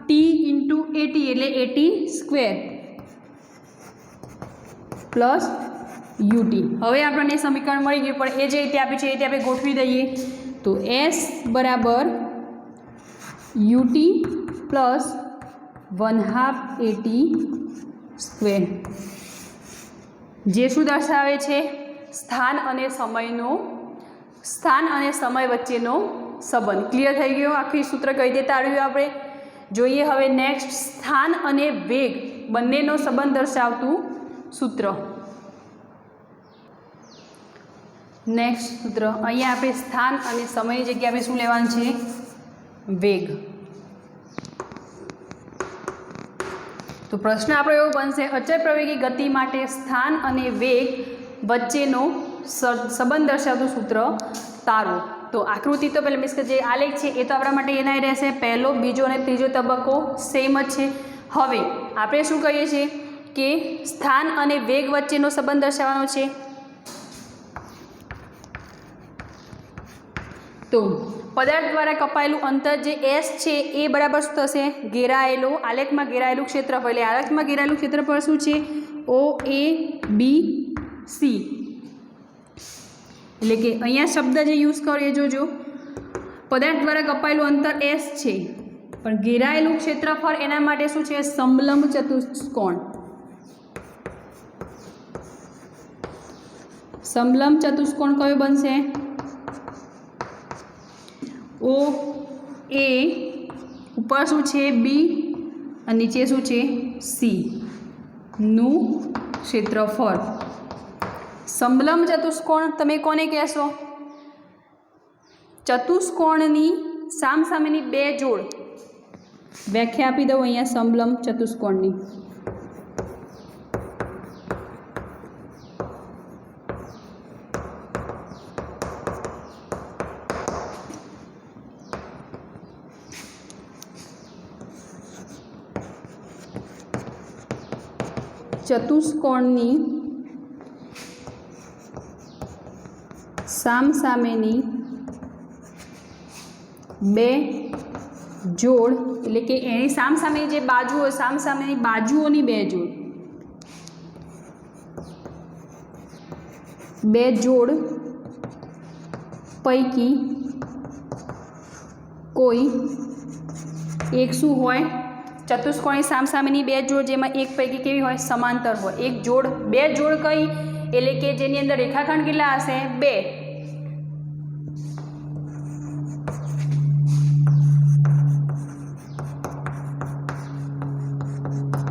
ટી ઇન્ટુ એટી એટલે 80² પ્લસ યુટી. હવે આપણને સમીકરણ મળી ગયું, પણ એ જે રીતે આપી છે એ રીતે આપણે ગોઠવી દઈએ. તો એસ બરાબર યુટી પ્લસ 1/2 80², જે શું દર્શાવે છે સ્થાન અને સમય વચ્ચેનો સંબંધ. ક્લિયર થઈ ગયો? આખી સૂત્ર કઈ રીતે તાળવ્યું આપણે જોઈએ. હવે નેક્સ્ટ સ્થાન અને વેગ બંનેનો સંબંધ દર્શાવતું સૂત્ર. નેક્સ્ટ સૂત્ર અહીંયા આપણે સ્થાન અને સમયની જગ્યાએ આપણે શું લેવાનું છે વેગ. તો પ્રશ્ન આપણો એવો બનશે અચળ પ્રવેગી ગતિ માટે સ્થાન અને વેગ વચ્ચેનો સંબંધ દર્શાવતું સૂત્ર તારો. તો આકૃતિ તો પહેલાં મીન્સ કે જે આલેખ છે એ તો આપણા માટે એના રહેશે. પહેલો, બીજો અને ત્રીજો તબક્કો સેમ જ છે. હવે આપણે શું કહીએ છીએ કે સ્થાન અને વેગ વચ્ચેનો સંબંધ દર્શાવવાનો છે. તો પદાર્થ દ્વારા કપાયેલું અંતર જે એસ છે એ બરાબર શું થશે ઘેરાયેલો, આલેખમાં ઘેરાયેલું ક્ષેત્રફળ. એટલે આલેખમાં ઘેરાયેલું ક્ષેત્રફળ શું છે OABC. એટલે કે અહીંયા શબ્દ જે યુઝ કરો એ જોજો. પદાર્થ દ્વારા કપાયેલું અંતર એસ છે પણ ઘેરાયેલું ક્ષેત્રફળ એના માટે શું છે સમલંબ ચતુષ્કોણ. સમલંબ ચતુષ્કોણ કયો બનશે? ઓ એ ઉપર શું છે બી અને નીચે શું છે સી નું ક્ષેત્રફળ. સમલંબ ચતુષ્કોણ તમે કોને કહેશો? ચતુષ્કોણની સામસામેની બે જોડ. વ્યાખ્યા આપી દઉં અહીંયા સમલંબ ચતુષ્કોણની. ચતુષ્કોણની સામસામેની બે જોડ એટલે કે એની સામસામે જે બાજુઓ સામસામેની બાજુઓની બે જોડ, બે જોડ પૈકી કોઈ એક શું હોય, ચતુષ્કોણની સામસામેની બે જોડ જેમાં એક પૈકી કેવી હોય, સમાંતર હોય. એક જોડ, બે જોડ કઈ એટલે કે જેની અંદર રેખાખંડ કેટલા હશે, બે.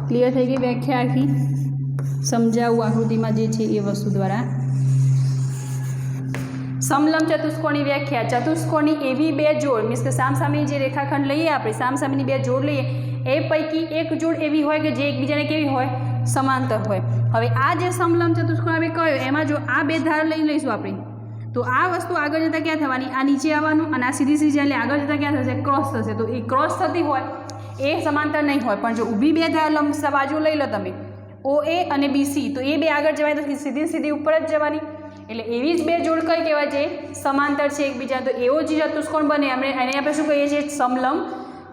ક્લિયર થઈ ગઈ વ્યાખ્યા આખી? સમજાવું આકૃતિમાં જે છે એ વસ્તુ દ્વારા. સમલંબ ચતુષ્કોણની વ્યાખ્યા, ચતુષ્કોણની એવી બે જોડ, મીન્સ કે સામસામે જે રેખાખંડ લઈએ આપણે, સામસામેની બે જોડ લઈએ, એ પૈકી એક જોડ એવી હોય કે જે એકબીજાને કેવી હોય, સમાંતર હોય. હવે આ જે સમલંબ ચતુષ્કોણ આપણે કહ્યો એમાં જો આ બે ધાર લઈ લઈશું આપણે, તો આ વસ્તુ આગળ જતાં ક્યાં થવાની, આ નીચે આવવાનું અને આ સીધી સીધી એટલે આગળ જતાં ક્યાં થશે, ક્રોસ થશે. તો એ ક્રોસ થતી હોય એ સમાંતર નહીં હોય. પણ જો ઊભી બે ધાર લંબ બાજુ લઈ લો તમે, OA અને BC, તો એ બે આગળ જવાય તો સીધી સીધી ઉપર જ જવાની. એટલે એવી જ બે જોડ કઈ કહેવાય છે, સમાંતર છે એકબીજા. તો એવો જે ચતુષ્કોણ બને એને આપણે શું કહીએ છીએ, સમલંબ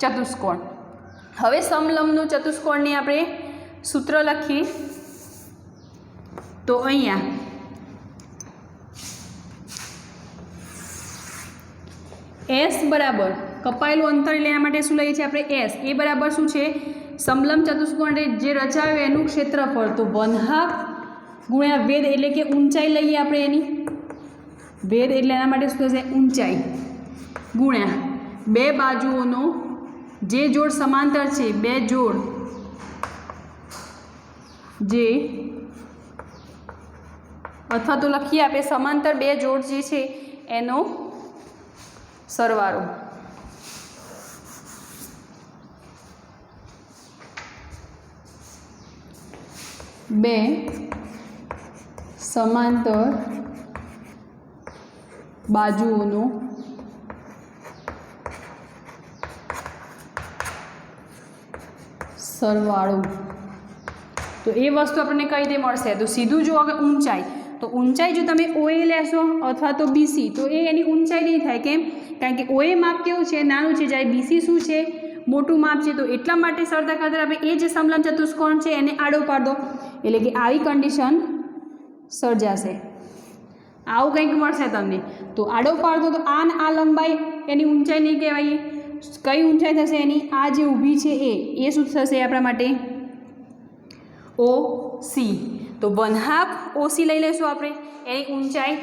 ચતુષ્કોણ. હવે સમલંબનું ચતુષ્કોણની આપણે સૂત્ર લખીએ. તો અહીંયા S બરાબર કપાયેલું અંતર એટલે એના માટે શું લઈએ છીએ આપણે, S એ બરાબર શું છે, સમલંબ ચતુષ્કોણ જે રચાયું એનું ક્ષેત્રફળ. તો 1/2 ગુણ્યા વેધ એટલે કે ઊંચાઈ લઈએ આપણે એની, વેધ એટલે એના માટે શું થશે, ઊંચાઈ, ગુણ્યા બે બાજુઓનો જે જોડ સમાંતર છે, બે જોડ જે, અથવા તો લખીએ આપણે સમાંતર બે જોડ જે છે એનો સરવાળો. બે સમાંતર બાજુઓનો સરવાળો. તો એ વસ્તુ આપણને કઈ રીતે મળશે, તો સીધું જો અગર ઊંચાઈ, તો ઊંચાઈ જો તમે OA લેશો અથવા તો BC, તો એ એની ઊંચાઈ નહીં થાય. કેમ? કારણ કે OA માપ કેવું છે, નાનું છે, જ્યારે BC શું છે, મોટું માપ છે. તો એટલા માટે સરતા ખાતર આપણે એ જે સમલંબ ચતુષ્કોણ છે એને આડો પાડ દો, એટલે કે આવી કન્ડિશન સર્જાશે, આવું કંઈક મળશે તમને. તો આડો પાડ દો તો આ લંબાઈ એની ઊંચાઈ નહીં કહેવાય. કઈ ઊંચાઈ થશે એની, આ જે ઊભી છે એ શું થશે આપણા માટે, OC. તો 1/2 OC લઈ લઈશું આપણે, એની ઊંચાઈ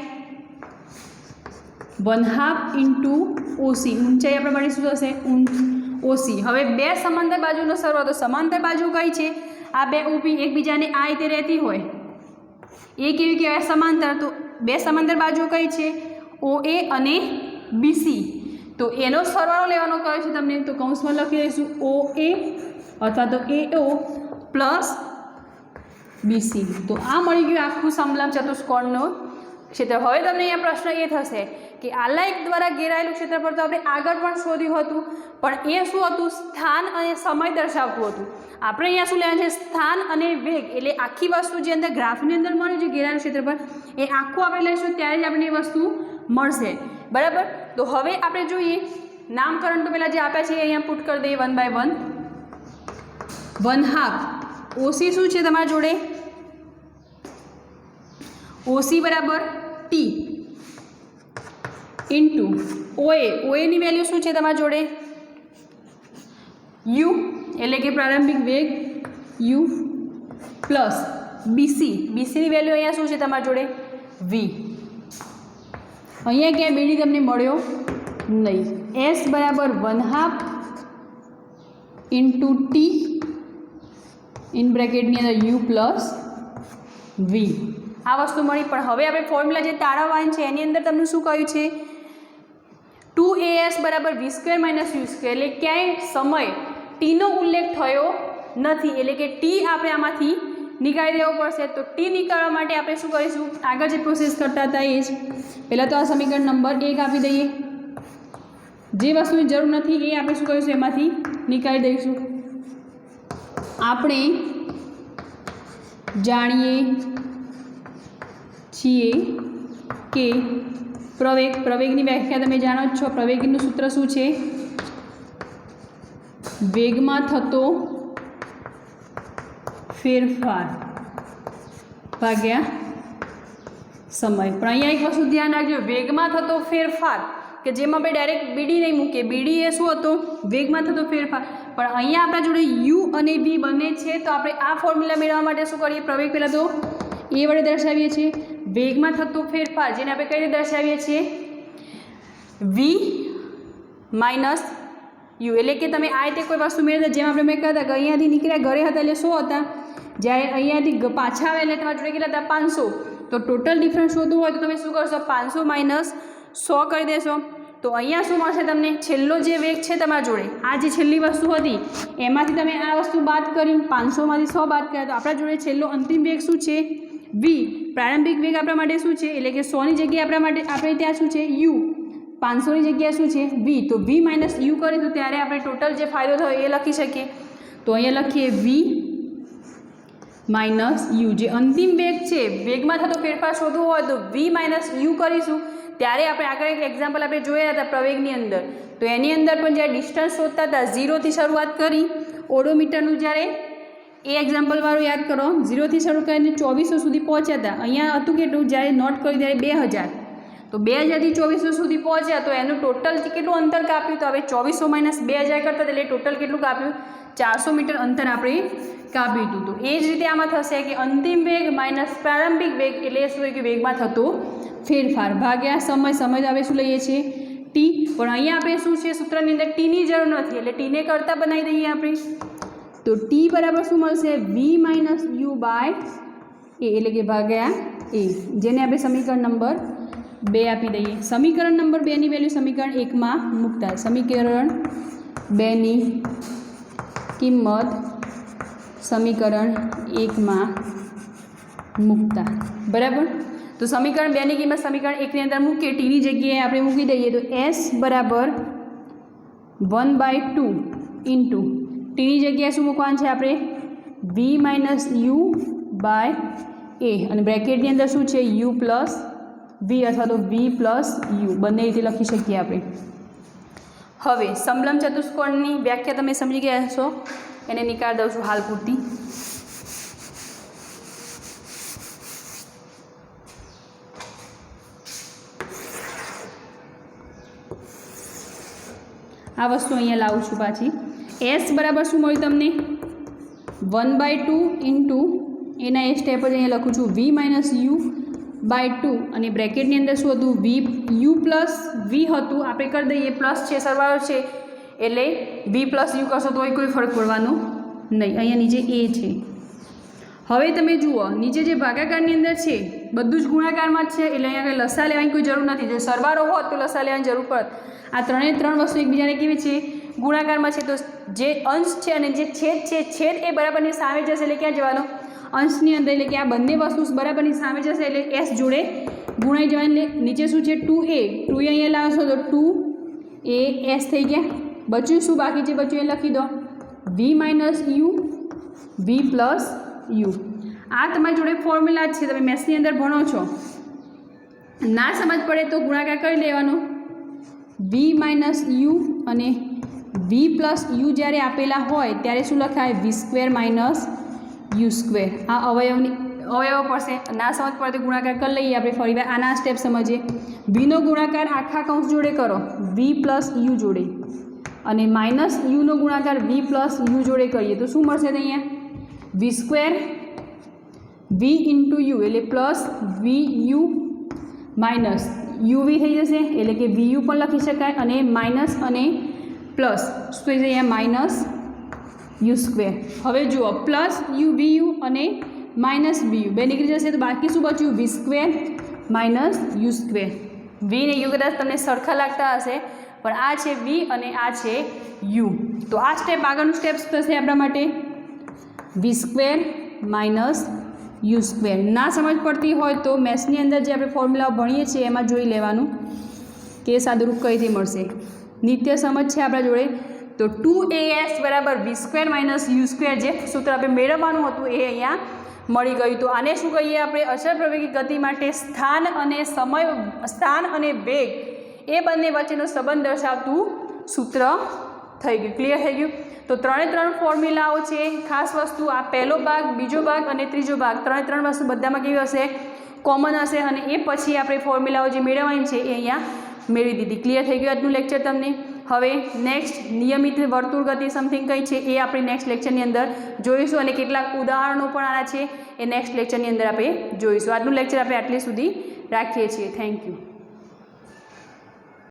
1/2 ઇન્ટુ OC, ઊંચાઈ આપણે માટે શું થશે, OC. હવે બે સમાંતર બાજુનો સરવાળો, તો સમાંતર બાજુ કઈ છે, આ બે ઊભી એકબીજાને આ રીતે રહેતી હોય એ કેવી કહેવાય, સમાંતર. તો બે સમાંતર બાજુ કઈ છે, OA અને BC. તો એનો સરવાળો લેવાનો કયો છે તમને, તો કૌંસમાં લખી દઈશું OA અથવા તો AO પ્લસ BC. તો આ મળી ગયું આખું સમલંબ ચતુષ્કોણનું ક્ષેત્ર. હવે તમને અહીંયા પ્રશ્ન એ થશે કે આલેખ દ્વારા ઘેરાયેલું ક્ષેત્રફળ તો આપણે આગળ પણ શોધ્યું હતું, પણ એ શું હતું, સ્થાન અને સમય દર્શાવતું હતું. આપણે અહીંયા શું લેવાનું છે, સ્થાન અને વેગ. એટલે આખી વસ્તુ જે અંદર ગ્રાફની અંદર મળ્યું છે ઘેરાયેલું ક્ષેત્રફળ, એ આખું આપણે લઈશું ત્યારે જ આપણે એ વસ્તુ મળશે. બરાબર? તો હવે આપણે જોઈએ નામકરણ. તો પહેલાં જે આપ્યા છે અહીંયા પુટ કરી દઈએ 1 by 1. 1/2 OC શું છે તમારા જોડે, OC બરાબર T ઇન્ટુ OA. OAની વેલ્યુ શું છે તમારા જોડે, U એટલે કે પ્રારંભિક વેગ U પ્લસ BC. BCની વેલ્યુ અહીંયા શું છે તમારા જોડે, V. અહીંયા ક્યાંય બીડી તમને મળ્યો નહીં. S બરાબર 1/2 ઇન્ટુ T ઇન બ્રેકેટની અંદર U પ્લસ V. આ વસ્તુ મળી. પણ હવે આપણે ફોર્મ્યુલા જે તાળવવાની છે એની અંદર તમને શું કહ્યું છે, 2AS બરાબર V² - U². એટલે ક્યાંય સમય ટીનો ઉલ્લેખ થયો નથી, એટલે કે ટી આપણે આમાંથી નીકાળી દેવો પડશે. તો ટી નીકાળવા માટે આપણે શું કરીશું, આગળ જે પ્રોસેસ કરતા હતા એ જ. પહેલાં તો આ સમીકરણ નંબર 1 આપી દઈએ, જે વસ્તુની જરૂર નથી એ આપણે શું કરીશું, એમાંથી નીકાળી દઈશું. આપણે જાણીએ છીએ કે પ્રવેગની વ્યાખ્યા તમે જાણો જ છો. પ્રવેગનું સૂત્ર શું છે, વેગમાં થતો ફેરફાર ભાગ્યા સમય. પણ અહીંયા એક વસ્તુ ધ્યાન રાખજો, વેગમાં થતો ફેરફાર કે જેમાં આપણે ડાયરેક્ટ બીડી નહીં મૂકીએ, બીડી એ શું હતો? વેગમાં થતો ફેરફાર. પણ અહીંયા આપણા જોડે યુ અને વી બંને છે, તો આપણે આ ફોર્મ્યુલા મેળવવા માટે શું કરીએ? પ્રવેગ પહેલાં તો એ વડે દર્શાવીએ છીએ, વેગમાં થતો ફેરફાર જેને આપણે કઈ રીતે દર્શાવીએ છીએ? વી માઇનસ યુ. એટલે કે તમે આ રીતે કોઈ વસ્તુ મેળવતા, જેમ આપણે મેં કહ્યું કે અહીંયાથી નીકળ્યા ઘરે હતા એટલે 100 હતા, જ્યારે અહીંયાથી પાછા આવે એટલે તમારા જોડે કેટલા હતા? 500. તો ટોટલ ડિફરન્સ શોધવું હોય તો તમે શું કરશો? 500 માઇનસ 100 કરી દેશો. તો અહીંયા શું મળશે તમને? છેલ્લો જે વેગ છે તમારા જોડે, આ જે છેલ્લી વસ્તુ હતી એમાંથી તમે આ વસ્તુ બાદ કરી, 500માંથી 100 બાદ કર્યા, તો આપણા જોડે છેલ્લો અંતિમ વેગ શું છે? વી. પ્રારંભિક વેગ આપણા માટે શું છે? એટલે કે 100ની જગ્યાએ આપણા માટે આપણે ત્યાં શું છે? યુ. 500ની જગ્યાએ શું છે? વી. તો વી માઇનસ યુ કરીશું ત્યારે આપણે ટોટલ જે ફાયદો થયો એ લખી શકીએ. તો અહીંયા લખીએ વી માઇનસ યુ. જે અંતિમ વેગ છે, વેગમાં થતો ફેરફાર શોધવો હોય તો વી માઇનસ યુ કરીશું. ત્યારે આપણે આગળ એક એક્ઝામ્પલ આપણે જોયા હતા પ્રવેગની અંદર, તો એની અંદર પણ જ્યારે ડિસ્ટન્સ શોધતા હતા 0થી શરૂઆત કરી, ઓડોમીટરનું જ્યારે એ એક્ઝામ્પલવાળું યાદ કરો, 0થી શરૂ કરીને 2400 સુધી પહોંચ્યા હતા. અહીંયા હતું કેટલું? જ્યારે નોટ કર્યું ત્યારે 2000. તો 2000થી 2400 સુધી પહોંચ્યા, તો એનું ટોટલ કેટલું અંતર કાપ્યું? તો હવે 2400 માઇનસ 2000 કરતા એટલે ટોટલ કેટલું કાપ્યું? 400 મીટર અંતર આપણે કાપ્યું હતું. તો એ જ રીતે આમાં થશે કે અંતિમ વેગ માઇનસ પ્રારંભિક વેગ એટલે શું? કે વેગમાં થતો ફેરફાર ભાગ્યા સમય. સમય તો આપણે શું લઈએ છીએ? ટી. પણ અહીંયા આપણે શું છે? સૂત્રની અંદર ટીની જરૂર નથી એટલે ટીને કરતાં બનાવી દઈએ આપણે. તો ટી બરાબર શું મળશે? વી માઇનસ યુ બાય એ, એટલે કે ભાગ્યા એ, જેને આપણે સમીકરણ નંબર 2 આપી દઈએ. સમીકરણ નંબર 2ની વેલ્યુ સમીકરણ 1માં મૂકતા, સમીકરણ 2ની કિંમત સમીકરણ 1માં મૂકતા. બરાબર. તો સમીકરણ 2ની કિંમત સમીકરણ 1ની અંદર મૂકીએ, ટીની જગ્યાએ આપણે મૂકી દઈએ. તો એસ બરાબર 1/2 ઇન્ટુ ટીની જગ્યાએ શું મૂકવાનું છે આપણે? વી માઇનસ યુ બાય એ, અને બ્રેકેટની અંદર શું છે? યુ પ્લસ વી અથવા તો વી પ્લસ યુ, બંને રીતે લખી શકીએ આપણે. હવે સમલંબ ચતુષ્કોણની વ્યાખ્યા તમે સમજી ગયા છો, એને નિકાળ દઉં છું હાલ પૂરતી. આ વસ્તુ અહીંયા લાવું છું પાછી. એસ બરાબર શું મળ્યું તમને? 1/2 ઇન્ટુ એના એ સ્ટેપ જ અહીંયા લખું છું, વી માઇનસ યુ બાય 2, અને બ્રેકેટની અંદર શું હતું? વી યુ પ્લસ વી હતું, આપણે કરી દઈએ પ્લસ છે, સરવાળો છે એટલે વી પ્લસ યુ કરશો તોય કોઈ ફરક પડવાનો નહીં. અહીંયા નીચે એ છે. હવે તમે જુઓ નીચે જે ભાગાકારની અંદર છે બધું જ ગુણાકારમાં જ છે, એટલે અહીંયા કંઈ લસા લેવાની કોઈ જરૂર નથી. જો સરવાળો હોત તો લસા લેવાની જરૂર પડત. આ ત્રણે ત્રણ વસ્તુ એકબીજાને કેવી છે? ગુણાકારમાં છે. તો જે અંશ છે અને જે છેદ છે, છેદ એ બરાબરની સામે જશે એટલે ક્યાં જવાનો? અંશની અંદર. એટલે કે આ બંને વસ્તુ બરાબરની સામે જશે એટલે એસ જોડે ગુણાઈ જવાની. એટલે નીચે શું છે? 2a. 2a અહીંયા લાવશો તો 2as થઈ ગયા. બચ્યું શું બાકી છે? બચ્યું એ લખી દો, v minus u v plus u. આ તમારી જોડે ફોર્મ્યુલા જ છે, તમે મેથ્સની અંદર ભણો છો. ના સમજ પડે તો ગુણાકાર કરી લેવાનો. વી માઇનસ યુ અને વી પ્લસ યુ જ્યારે આપેલા હોય ત્યારે શું લખાય? વી સ્ક્વેર માઇનસ યુ સ્ક્વેર. આ અવયવ પડશે. ના સમજ પડે તો ગુણાકાર કરી લઈએ આપણે ફરીવાર. આના સ્ટેપ સમજીએ. વીનો ગુણાકાર આખા કૌંસ જોડે કરો, વી પ્લસ યુ જોડે, અને માઇનસ યુનો ગુણાકાર વી પ્લસ યુ જોડે કરીએ તો શું મળશે? અહીંયા v square v into u એટલે plus v u minus u v થઈ જશે, એટલે કે વી યુ પણ લખી શકાય, અને માઇનસ અને પ્લસ શું થઈ જશે? અહીંયા માઇનસ યુ સ્ક્વેર. હવે જુઓ પ્લસ યુ વી યુ અને માઇનસ વી યુ બે નીકળી જશે, તો બાકી શું બચ્યું? વી સ્ક્વેર માઇનસ યુ સ્ક્વેર. વી ને યુ કદાચ તમને સરખા લાગતા હશે, પણ આ છે વી અને આ છે યુ. તો આ સ્ટેપ, આગળનું સ્ટેપ થશે આપણા માટે વી સ્ક્વેર માઇનસ યુ સ્ક્વેર. ના સમજ પડતી હોય તો મેથ્સની અંદર જે આપણે ફોર્મ્યુલા ભણીએ છીએ એમાં જોઈ લેવાનું કે સાદુરૂપ કઈ રીતે મળશે. નિત્ય સમજ છે આપણા જોડે. તો 2as બરાબર વી સ્ક્વેર માઇનસ યુ સ્ક્વેર, જે સૂત્ર આપણે મેળવવાનું હતું એ અહીંયા મળી ગયું. તો આને શું કહીએ આપણે? અચળ પ્રવેગી ગતિ માટે સ્થાન અને વેગ એ બંને વચ્ચેનો સંબંધ દર્શાવતું સૂત્ર થઈ ગયું. ક્લિયર થઈ ગયું? તો 3 ફોર્મ્યુલાઓ છે. ખાસ વસ્તુ આ પહેલો ભાગ, બીજો ભાગ અને ત્રીજો ભાગ 3 વસ્તુ બધામાં કેવી હશે? કોમન હશે. અને એ પછી આપણે ફોર્મ્યુલાઓ જે મેળવવાની છે એ અહીંયા મેળવી દીધી. ક્લિયર થઈ ગયું આજનું લેક્ચર તમને? હવે નેક્સ્ટ નિયમિત વર્તુળ ગતિ સમથિંગ કઈ છે એ આપણે નેક્સ્ટ લેક્ચરની અંદર જોઈશું, અને કેટલાક ઉદાહરણો પણ આના છે એ નેક્સ્ટ લેક્ચરની અંદર આપણે જોઈશું. આજનું લેક્ચર આપણે આટલે સુધી રાખીએ છીએ. Thank you.